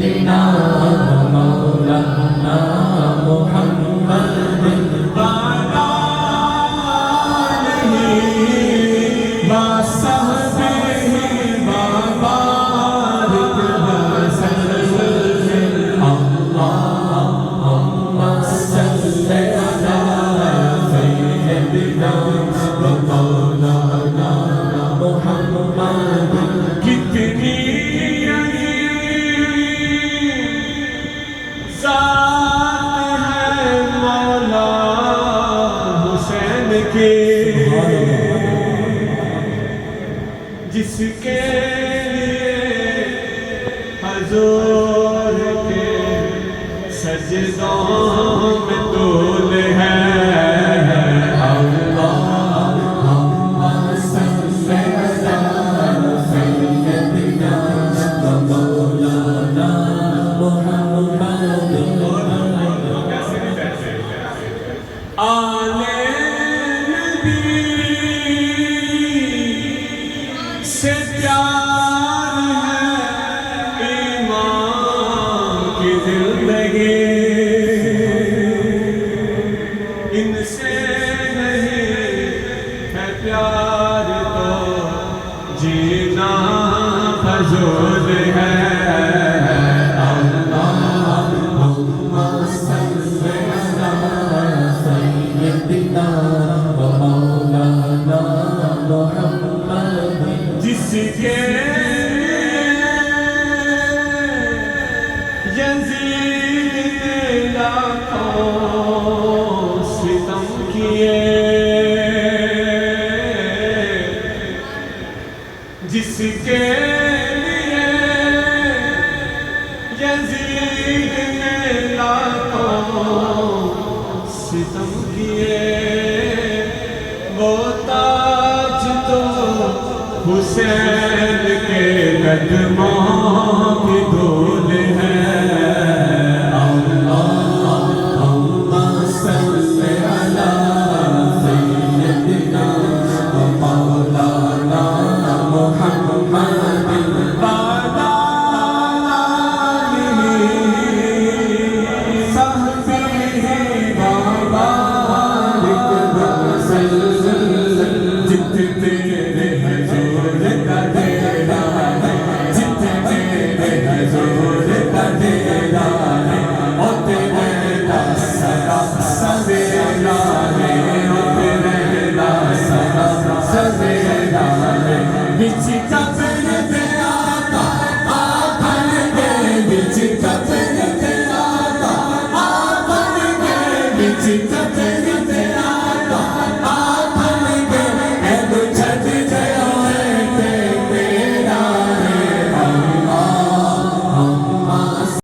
سيدنا ومولانا محمد وعلى آله وصحبه وبارك وسلم اللهم صل على سيدنا ومولانا محمد کتنی ذات ہے مولا حسین کی جس کے لیے حضور کے سجدوں میں طول ہے سے پیار ہے ایمان کی زندگی ان سے نہیں ہے پیار تو جینا فضول ہے اللہم صل علی سیدنا ومولانا محمد جس کے یزید نے لاکھوں ستم کیے جس کے لیے یزید نے لاکھوں ستم کیے وہ تاج تو حسین کے قدموں کی